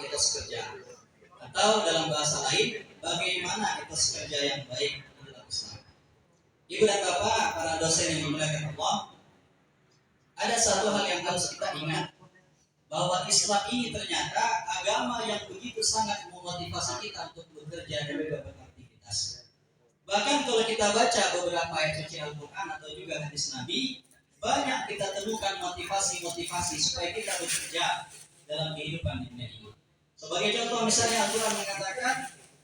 etos kerja, atau dalam bahasa lain bagaimana etos kerja yang baik dalam Islam. Ibu dan bapak, para dosen yang dimuliakan Allah, ada satu hal yang harus kita ingat, bahwa Islam ini ternyata agama yang begitu sangat memotivasi kita untuk bekerja dan juga beraktivitas. Bahkan kalau kita baca beberapa ayat suci Al-Quran atau juga hadis Nabi, banyak kita temukan motivasi-motivasi supaya kita bekerja dalam kehidupan dunia ini. Sebagai contoh misalnya Al-Quran mengatakan,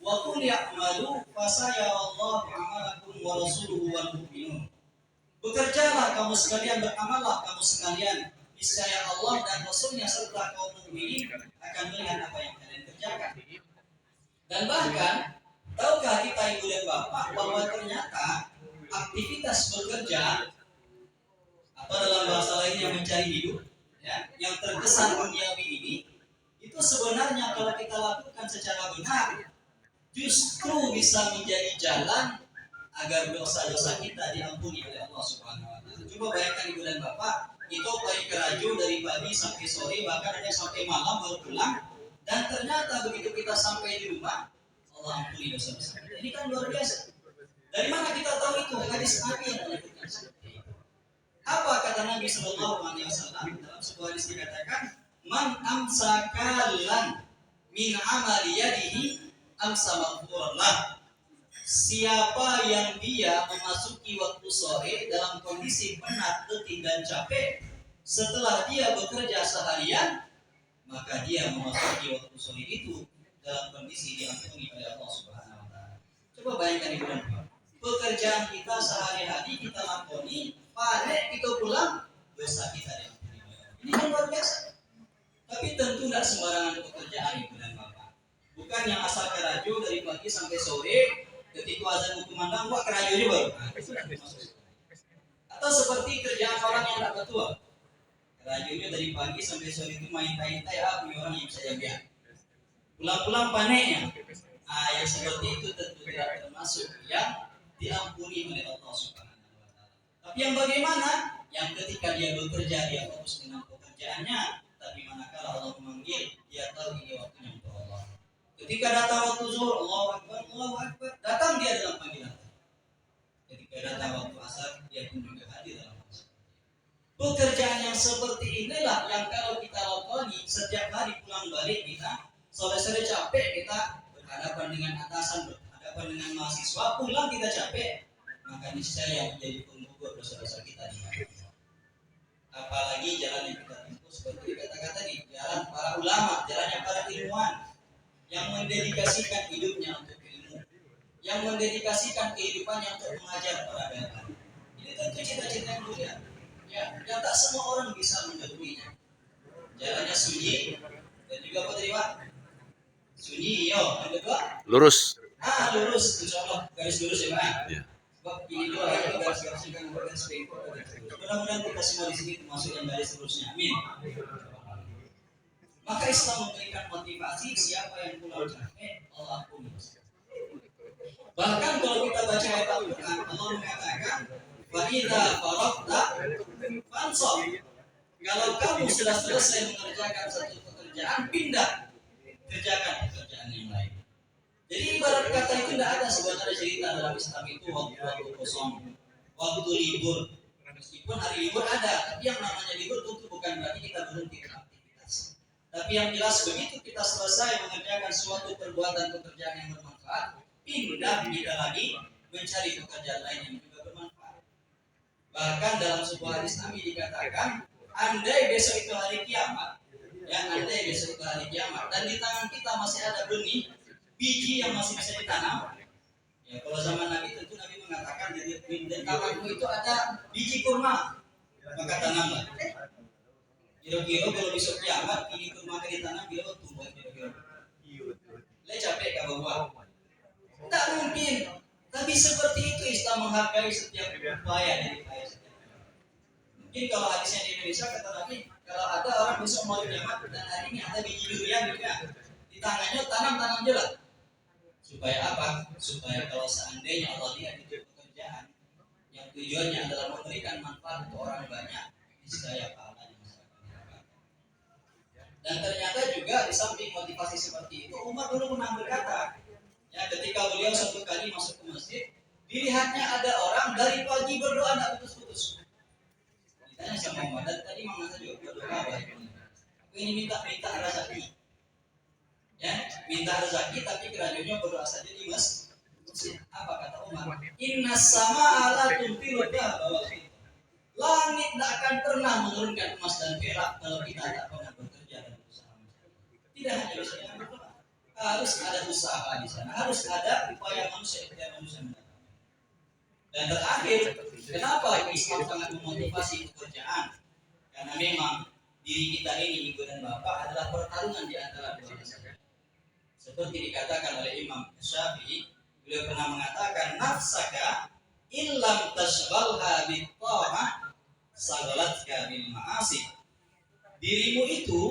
wa qul ya'malu fasayarallahu 'amalakum wa rasuluhu wal mu'minun. Bekerjalah kamu sekalian, beramallah kamu sekalian, niscaya Allah dan Rasulnya serta kaum mukminin akan melihat apa yang kalian kerjakan. Dan bahkan, tahukah kita ibu dan bapak bahwa ternyata aktivitas bekerja atau dalam bahasa lainnya mencari hidup, ya, yang terkesan duniawi ini, itu sebenarnya kalau kita lakukan secara benar, justru bisa menjadi jalan agar dosa-dosa kita diampuni oleh Allah Subhanahu wa taala. Coba bayangkan ibu dan bapak, itu paling keraju dari pagi sampai sore, bahkan ada sampai malam baru pulang, dan ternyata begitu kita sampai di rumah, Allah ampuni dosa-dosa kita. Ini kan luar biasa. Dari mana kita tahu itu? Hadis Nabi yang menyebutkan seperti itu. Apa kata Nabi Sallallahu Alaihi Wasallam dalam sebuah hadis dikatakan, man amsakalan min amali yadihi amsa maghfurallah. Siapa yang dia memasuki waktu sore dalam kondisi penat, letih dan capek, setelah dia bekerja seharian, maka dia memasuki waktu sore itu dalam kondisi diampuni oleh Allah Subhanahu wa taala. Coba bayangkan ibu dan bapak, pekerjaan kita sehari-hari kita lakoni, panen kita pulang, dosa kita diampuni. Ini kan luar biasa. Tapi tentu tidak sembarangan pekerjaan ibu dan bapak. Bukan yang asal keraju dari pagi sampai sore, ketika azan berkumandang, wah keraju juga. Atau seperti kerjaan orang yang tak ketua, kerajunya dari pagi sampai sore itu main tai-tai, punya orang yang bisa jaga. Pulang-pulang panennya. Yang seperti itu tentu tidak termasuk yang diampuni oleh Allah Subhanahu wa taala. Tapi yang bagaimana? Yang ketika dia bekerja, dia fokus dengan pekerjaannya, tapi manakala Allah memanggil, dia tahu ini waktunya untuk Allah. Ketika datang waktu zuhur, Allahu Akbar, datang dia dalam panggilan. Ketika datang waktu asar, dia pun juga hadir dalam asar. Pekerjaan yang seperti inilah yang kalau kita lakoni setiap hari pulang balik kita, sore-sore capek kita berhadapan dengan atasan, berhadapan dengan mahasiswa, pulang kita capek, maka niscaya menjadi penggugur dosa-dosa kita di hari. Apalagi jalan yang kita tempuh seperti kata-kata tadi, jalan para ulama, jalannya para ilmuwan yang mendedikasikan hidupnya untuk ilmu, yang mendedikasikan kehidupannya untuk mengajar para dai. Ini tentu cita-cita yang mulia, ya, yang tak semua orang bisa mencakupinya. Jalannya sunyi dan juga apa tadi Pak? Sunyi, yo, yang kedua lurus. Lurus, insya Allah garis lurus ya Pak. Ya. Sebab ini dua lagi garis-garis yang garis bengkok. Mudah-mudahan kita semua di sini termasuk yang garis lurusnya. Amin. Maka Islam memberikan motivasi, siapa yang pulang capek, Allah ampuni. Bahkan kalau kita baca ayat Al-Quran, Allah mengatakan, wa idza faragta fansab. Kalau kamu sudah selesai mengerjakan satu pekerjaan, pindah, kerjakan pekerjaan yang lain. Jadi ibarat kata itu tidak ada sebenarnya cerita dalam Islam itu waktu kosong, waktu libur. Meskipun hari libur ada, tapi yang namanya libur tentu bukan berarti kita berhenti beraktivitas. Tapi yang jelas begitu kita selesai mengerjakan suatu pekerjaan yang bermanfaat, pindah lagi mencari pekerjaan lain yang juga bermanfaat. Bahkan dalam sebuah hadis Nabi dikatakan, andai besok itu hari kiamat, andai besok itu hari kiamat, dan di tangan kita masih ada benih, biji yang masih bisa ditanam. Ya, kalau zaman Nabi tentu Nabi mengatakan di tanganmu itu ada biji kurma, maka tanamlah. Kira-kira kalau besok kiamat biji kurma yang ditanam, dia tumbuh kira-kira. Capek kalau buat. Tak mungkin. Tapi seperti itu Islam menghargai setiap upaya dari upaya setiap. Mungkin kalau hadisnya di Indonesia kata Nabi, kalau ada orang besok mau kiamat dan hari ini ada biji durian juga di tangannya, tanam aja lah. Supaya apa? Supaya kalau seandainya Allah lihat itu pekerjaan yang tujuannya adalah memberikan manfaat untuk orang banyak, niscaya pahalanya masyarakat. Dan ternyata juga di samping motivasi seperti itu, Umar dulu pernah berkata, ya ketika beliau suatu kali masuk ke masjid, dilihatnya ada orang dari pagi berdoa tidak putus-putus. Ditanya sama Umar, dan tadi Mama juga berdoa apa? Ini minta rezeki, ya minta rezeki, tapi keranjangnya berdoa saja di masjid. Apa kata Umar? Inna sama ala tuntilu bahwa langit tidak akan pernah menurunkan emas dan perak kalau kita tidak pernah bekerja dan berusaha. Tidak hanya bisa dengan berdoa, harus ada usaha di sana, harus ada upaya manusia yang manusia mendapatkan. Dan terakhir, kenapa Islam sangat memotivasi pekerjaan? Karena memang diri kita ini, ibu dan bapak, adalah pertarungan di antara dua masalah. Seperti dikatakan oleh Imam Syafi'i, beliau pernah mengatakan, nafsaka illam tashghalha bit-tha'ah sagalatka bil ma'asi. Dirimu itu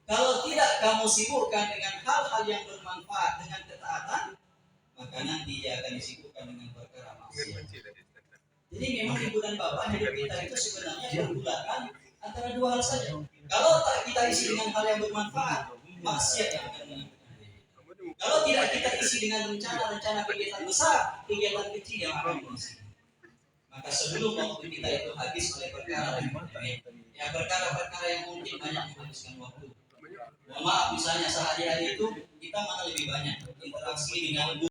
kalau tidak kamu sibukkan dengan hal-hal yang bermanfaat dengan ketaatan, maka nanti dia akan disibukkan dengan perkara maksiat. Jadi memang ibu dan bapak, hidup kita itu sebenarnya bergulakan antara dua hal saja. Kalau tak kita isi dengan hal yang bermanfaat, maksiat yang akan menangkap. Kalau tidak kita isi dengan rencana-rencana kegiatan besar, kegiatan kecil yang akan mengisi. Maka sebelum waktu kita itu habis oleh perkara yang remeh, ya perkara-perkara yang mungkin banyak menghabiskan waktu. Maaf, misalnya sehari-hari itu kita mana lebih banyak interaksi dengan